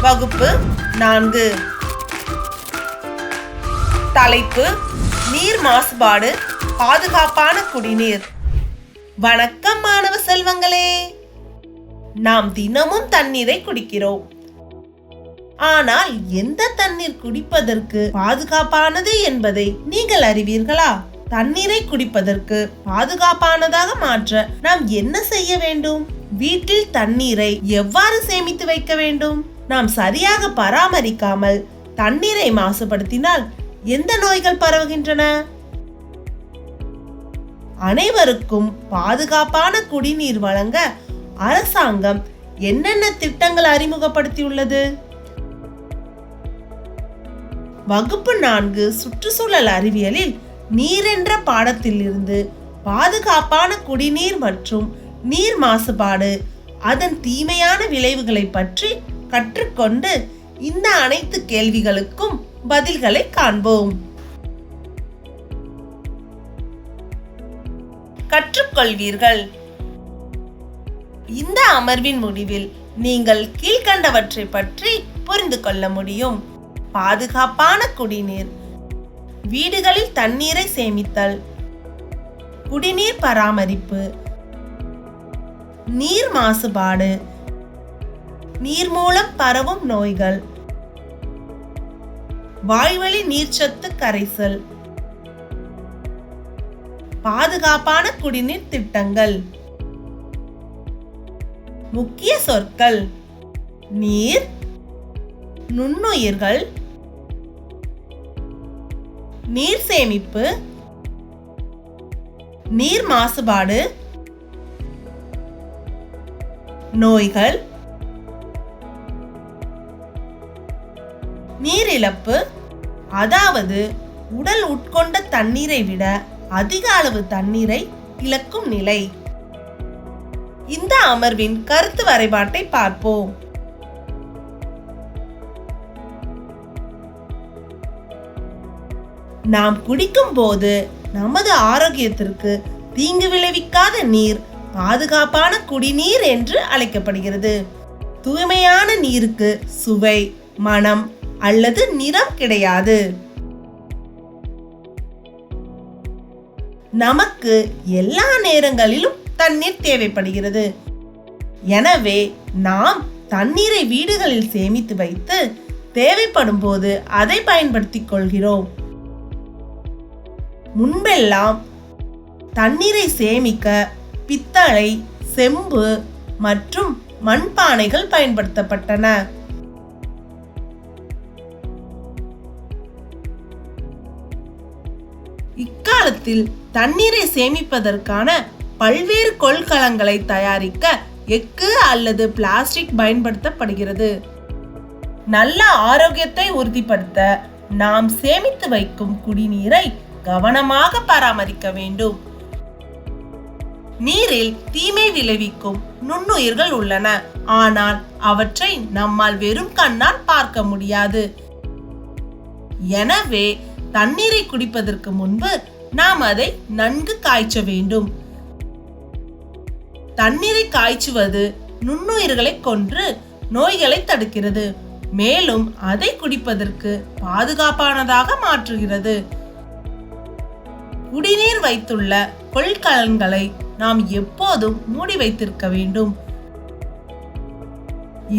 வகுப்பு 4. தலைப்பு: நீர் மாசுபாடு, பாதுகாப்பான குடிநீர். வணக்கம் மாணவ செல்வங்களே. நாம் தினமும் தண்ணீரை குடிக்கிறோம். ஆனால் எந்த தண்ணீர் குடிப்பதற்கு பாதுகாப்பானது என்பதை நீங்கள் அறிவீர்களா? தண்ணீரை குடிப்பதற்கு பாதுகாப்பானதாக மாற்ற நாம் என்ன செய்ய வேண்டும்? வீட்டில் தண்ணீரை எவ்வாறு சேமித்து வைக்க வேண்டும்? நாம் சரியாக பராமரிக்காமல் தண்ணீரை மாசுபடுத்தினால் எந்த நோய்கள் பரவுகின்றன? அனைவருக்கும் பாதுகாப்பான குடிநீர் வழங்க அரசாங்கம் என்னென்ன திட்டங்கள் அறிமுகப்படுத்தியுள்ளது? வகுப்பு 4 சுற்றுச்சூழல் அறிவியலில் நீர் என்ற பாடத்தில் இருந்து பாதுகாப்பான குடிநீர் மற்றும் நீர் மாசுபாடு, அதன் தீமையான விளைவுகளை பற்றி கற்றுக்கொண்டு இந்த அனைத்து கேள்விகளுக்கும் பதில்களை காண்போம். கற்றுக்கொள்வீர்கள். இந்த அமர்வின் முடிவில் நீங்கள் கீழ்கண்டவற்றை பற்றி புரிந்து கொள்ள முடியும். பாதுகாப்பான குடிநீர், வீடுகளில் தண்ணீரை சேமித்தல், குடிநீர் பராமரிப்பு, நீர் மாசுபாடு, நீர் மூலம் பரவும் நோய்கள், வாய்வழி நீர்ச்சத்து கரைசல், பாதுகாப்பான குடிநீர் திட்டங்கள். முக்கிய சொற்கள்: நீர், நுண்ணுயிர்கள், நீர் சேமிப்பு, நீர் மாசுபாடு, நோய்கள், நீர் இழப்பு, அதாவது உடல் உட்கொண்ட தண்ணீரை விட அதிக அளவு தண்ணீரை இழக்கும் நிலை. இந்த அமர்வின் கருத்து வரைபாட்டை பார்ப்போம். நாம் குடிக்கும் போது நமது ஆரோக்கியத்திற்கு தீங்கு விளைவிக்காத நீர் பாதுகாப்பான குடிநீர் என்று அழைக்கப்படுகிறது. தூய்மையான நீருக்கு சுவை, மனம் அல்லது நிறம் கிடையாது. நமக்கு எல்லா நேரங்களிலும் தண்ணீர் தேவைப்படுகிறது. எனவே நாம் தண்ணீரை வீடுகளில் சேமித்து வைத்து தேவைப்படும் போது அதை பயன்படுத்திக் கொள்கிறோம். முன்பெல்லாம் தண்ணீரை சேமிக்க பித்தளை, செம்பு மற்றும் மண்பானைகள் பயன்படுத்தப்பட்டன. இக்காலத்தில் தண்ணீரை சேமிப்பதற்கான பல்வேறு கொள்கலன்களை தயாரிக்க எஃகு அல்லது பிளாஸ்டிக் பயன்படுத்தப்படுகிறது. நல்ல ஆரோக்கியத்தை உறுதிப்படுத்த நாம் சேமித்து வைக்கும் குடிநீரை கவனமாக பராமரிக்க வேண்டும். நீரில் தீமை விளைவிக்கும் நுண்ணுயிர்கள் உள்ளன, ஆனால் அவற்றை நம்மால் வெறும் கண்ணால் பார்க்க முடியாது. எனவே தண்ணீரை குடிப்பதற்கு முன்பு நாம் அதை நன்கு காய்ச்ச வேண்டும். தண்ணீரை காய்ச்சுவது நுண்ணுயிர்களை கொன்று நோய்களை தடுக்கிறது, மேலும் அதை குடிப்பதற்கு பாதுகாப்பானதாக மாற்றுகிறது. குடிநீர் வைத்துள்ள கொள்கலன்களை நாம் எப்போதும் மூடி வைத்திருக்க வேண்டும்.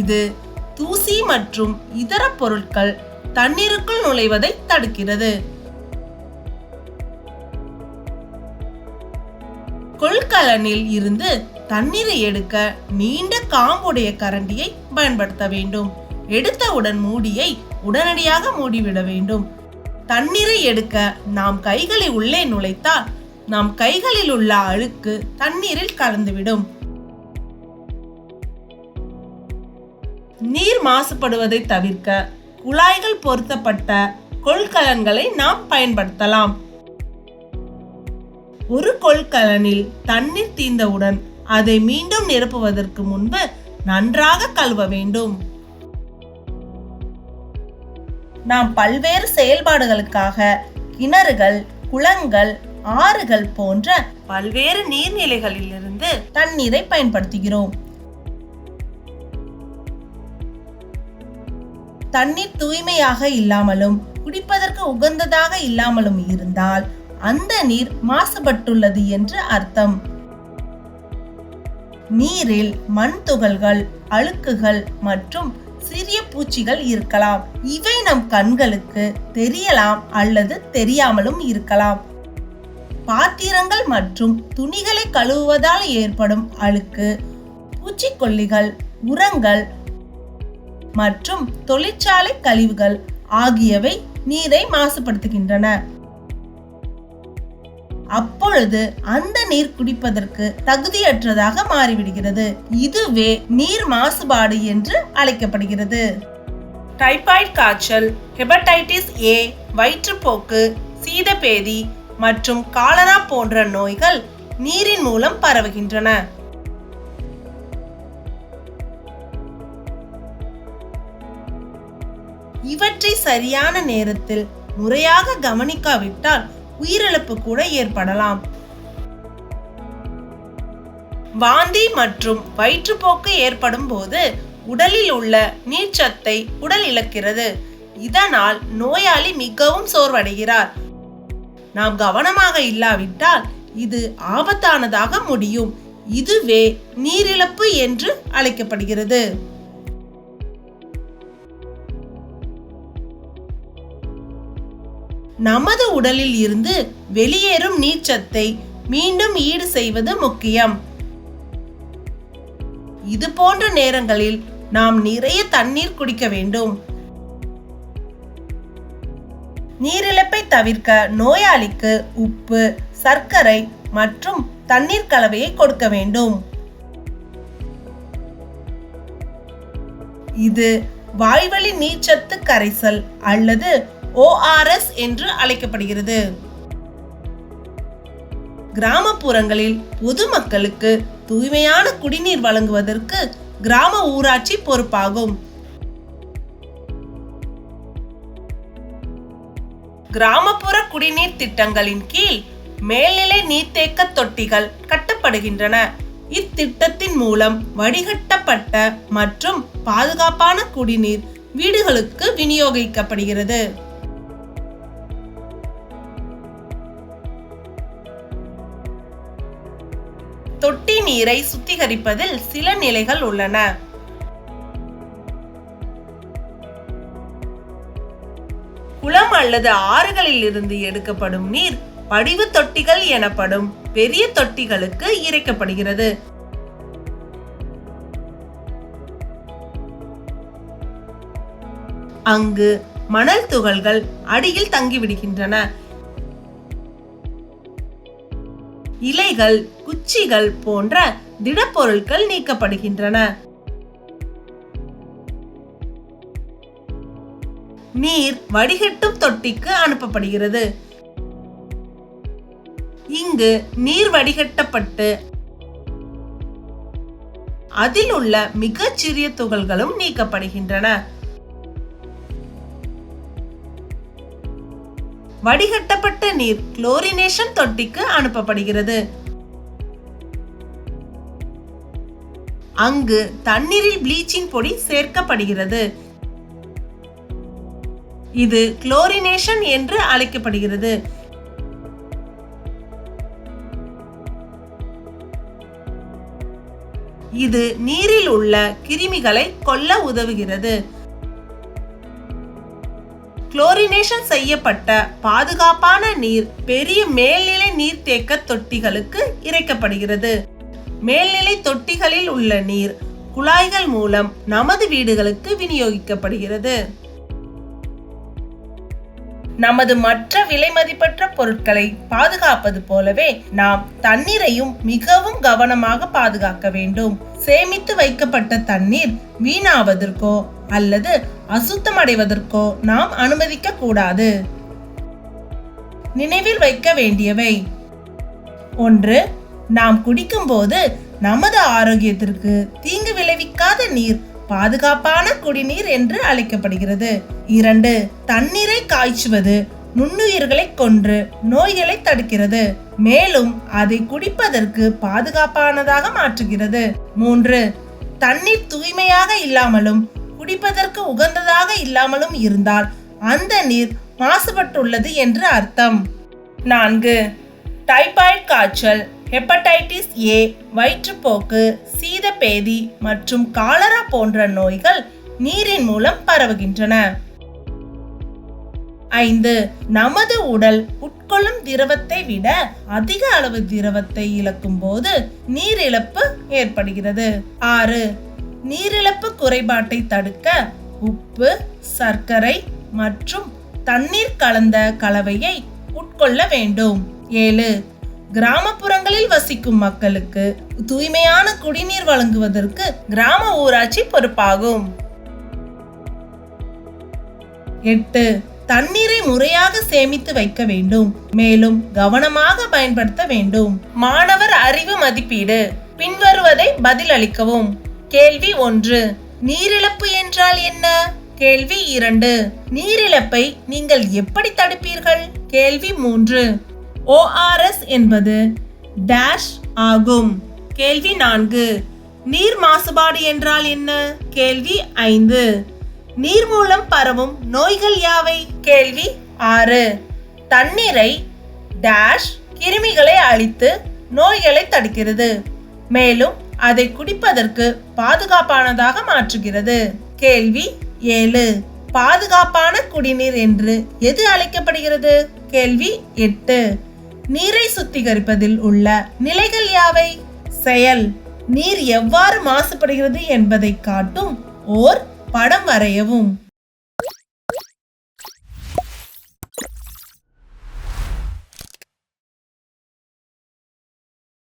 இது தூசி மற்றும் இதர பொருட்கள் தண்ணீருக்குள் நுழைவதை தடுக்கிறது. கொள்கலனில் இருந்து தண்ணீரை எடுக்க நீண்ட காம்புடைய கரண்டியை பயன்படுத்த வேண்டும். எடுத்தவுடன் மூடியை உடனடியாக மூடிவிட வேண்டும். தண்ணீரை எடுக்க நாம் கைகளை உள்ளே நுழைத்தால் நம் கைகளில் உள்ள அழுக்கு தண்ணீரில் கலந்துவிடும். நீர் மாசுபடுவதை தவிர்க்க குழாய்கள் பொருத்தப்பட்ட கொள்கலன்களை நாம் பயன்படுத்தலாம். ஒரு கொள்கலனில் தண்ணீர் தீர்ந்தவுடன் அதை மீண்டும் நிரப்புவதற்கு முன்பு நன்றாக கழுவ வேண்டும். நாம் பல்வேறு செயல்பாடுகளுக்காக கிணறுகள், குளங்கள், ஆறுகள் போன்ற பல்வேறு நீர்நிலைகளில் இருந்து தண்ணீரை பயன்படுத்துகிறோம். தண்ணீர் தூய்மையாக இல்லாமலும் குடிப்பதற்கு உகந்ததாக இல்லாமலும் இருந்தால் அந்த நீர் மாசுபட்டுள்ளது என்று அர்த்தம். நீரில் மண் துகள்கள், அழுக்குகள் மற்றும் சிறிய பூச்சிகள் இருக்கலாம். இவை நம் கண்களுக்கு தெரியலாம் அல்லது தெரியாமலும் இருக்கலாம். பாத்திரங்கள் மற்றும் துணிகளை கழுவுவதால் ஏற்படும் அழுக்கு, பூச்சிக்கொல்லிகள், உரங்கள் மற்றும் தொழிற்சாலை கழிவுகள் ஆகியவை நீரை மாசுபடுத்துகின்றன. அப்பொழுது அந்த நீர் குடிப்பதற்கு தகுதியற்றதாக மாறிவிடுகிறது. இதுவே நீர் மாசுபாடு என்று அழைக்கப்படுகிறது. டைபாய்டு காய்ச்சல், ஹெபடைட்டிஸ் ஏ, வயிற்றுப்போக்கு, சீதபேதி மற்றும் காலரா போன்ற நோய்கள் நீரின் மூலம் பரவுகின்றன. இவற்றை சரியான நேரத்தில் முறையாக கவனிக்காவிட்டால் உயிரிழப்பு கூட ஏற்படலாம். வாந்தி மற்றும் வயிற்றுப்போக்கு ஏற்படும் போது உடலில் உள்ள நீர்ச்சத்தை உடல் இழக்கிறது. இதனால் நோயாளி மிகவும் சோர்வடைகிறார். நாம் கவனமாக இல்லாவிட்டால் இது ஆபத்தானதாக முடியும். இதுவே நீரிழப்பு என்று அழைக்கப்படுகிறது. நமது உடலில் இருந்து வெளியேறும் நீர்ச்சத்தை மீண்டும் ஈடு செய்வது முக்கியம். இது போன்ற நேரங்களில் நாம் நிறைய தண்ணீர் குடிக்க வேண்டும். நீரிழப்பை தவிர்க்க நோயாளிக்கு உப்பு, சர்க்கரை மற்றும் தண்ணீர் கலவையை கொடுக்க வேண்டும். இது வாய்வழி நீர்ச்சத்து கரைசல் அல்லது ORS என்று அழைக்கப்படுகிறது. கிராமப்புறங்களில் பொதுமக்களுக்கு தூய்மையான குடிநீர் வழங்குவதற்கு கிராம ஊராட்சி பொறுப்பாகும். கிராமப்புற குடிநீர் திட்டங்களின் கீழ் மேல்நிலை நீர்த்தேக்க தொட்டிகள் கட்டப்படுகின்றன. இத்திட்டத்தின் மூலம் வடிகட்டப்பட்ட மற்றும் பாதுகாப்பான குடிநீர் வீடுகளுக்கு விநியோகிக்கப்படுகிறது. தொட்டி நீரை சுத்திகரிப்பதில் சில நிலைகள் உள்ளன. குளம் அல்லது ஆறுகளில் இருந்து எடுக்கப்படும் நீர் படிவு தொட்டிகள் எனப்படும் பெரிய தொட்டிகளுக்கு இறைக்கப்படுகிறது. அங்கு மணல் துகள்கள் அடியில் தங்கிவிடுகின்றன. இலைகள், குச்சிகள் போன்ற திடப்பொருட்கள் நீக்கப்படுகின்றன. நீர் வடிகட்டும் தொட்டிக்கு அனுப்பப்படுகிறது. இங்கு நீர் வடிகட்டப்பட்டு அதில் உள்ள மிகச்சிறிய துகள்களும் நீக்கப்படுகின்றன. வடிகட்டப்பட்ட நீர் குளோரினேஷன் தொட்டிக்கு அனுப்பப்படுகிறது. அங்கு தண்ணீரில் ப்ளீச்சிங் பொடி சேர்க்கப்படுகிறது. இது குளோரினேஷன் என்று அழைக்கப்படுகிறது. இது நீரில் உள்ள கிருமிகளை கொல்ல உதவுகிறது. குளோரினேஷன் செய்யப்பட்ட பாதுகாப்பான நீர் பெரிய மேல்நிலை நீர்த்தேக்க தொட்டிகளுக்கு இறைக்கப்படுகிறது. மேல்நிலை தொட்டிகளில் உள்ள நீர் குழாய்கள் மூலம் நமது வீடுகளுக்கு விநியோகிக்கப்படுகிறது. நமது மற்ற விலைமதிப்பற்ற பொருட்களை பாதுகாப்பது போலவே நாம் தண்ணீரையும் மிகவும் கவனமாக பாதுகாக்க வேண்டும். சேமித்து வைக்கப்பட்ட தண்ணீர் வீணாவதற்கோ அல்லது அசுத்தமடைவதற்கோ நாம் அனுமதிக்க கூடாது. நினைவில் வைக்க வேண்டியவை: 1. நாம் குடிக்கும் போது நமது ஆரோக்கியத்திற்கு தீங்கு விளைவிக்காத நீர் பாதுகாப்பான குடிநீர் என்று அழைக்கப்படுகிறது. 2. தண்ணீரை காய்ச்சுவது நுண்ணுயிர்களை கொன்று நோய்களை தடுக்கிறது, மேலும் அதை குடிப்பதற்கு பாதுகாப்பானதாக மாற்றுகிறது. 3. தண்ணீர் தூய்மையாக இல்லாமலும் குடிப்பதற்கு உகந்ததாக இல்லாமலும் இருந்தால் அந்த நீர் மாசுபட்டுள்ளது என்று அர்த்தம். 4. டைபாய்டு காய்ச்சல், ஹெப்படைட்டிஸ் ஏ, வயிற்றுப்போக்கு, சீதபேதி மற்றும் காலரா போன்ற நோய்கள் நீரின் மூலம் பரவுகின்றன. 5. நமது உடல் உட்கொள்ளும் திரவத்தை விட அதிக அளவு திரவத்தை இழக்கும் போது நீரிழப்பு ஏற்படுகிறது. 6. நீரிழப்பு குறைபாட்டை தடுக்க உப்பு, சர்க்கரை மற்றும் தண்ணீர் கலந்த கலவையை உட்கொள்ள வேண்டும். 7. கிராமப்புறங்களில் வசிக்கும் மக்களுக்கு தூய்மையான குடிநீர் வழங்குவதற்கு கிராம ஊராட்சி பொறுப்பாகும். 8. தண்ணீரை முறையாக சேமித்து வைக்க வேண்டும், மேலும் கவனமாக பயன்படுத்த வேண்டும். மாணவர் அறிவு மதிப்பீடு. பின்வருவதை பதிலளிக்கவும். கேள்வி 1. நீரிழப்பு என்றால் என்ன? கேள்வி 2. நீரிழப்பை நீங்கள் எப்படி தடுப்பீர்கள்? கேள்வி 3. ORS என்பது டேஷ் ஆகும். கேள்வி 4. நீர் மாசுபாடு என்றால் என்ன? கேள்வி 5. நீர் மூலம் பரவும் நோய்கள் யாவை? கேள்வி 6. தண்ணீரை டேஷ் கிருமிகளை அழித்து நோய்களை தடுக்கிறது, மேலும் அதை குடிப்பதற்கு பாதுகாப்பானதாக மாற்றுகிறது. கேள்வி 7. பாதுகாப்பான குடிநீர் என்று எது அழைக்கப்படுகிறது? கேள்வி 8. நீரை சுத்திகரிப்பதில் உள்ள நிலைகள் யாவை? செயல். நீர் எவ்வாறு மாசுபடுகிறது என்பதை காட்டும் ஓர் படம் வரையவும்.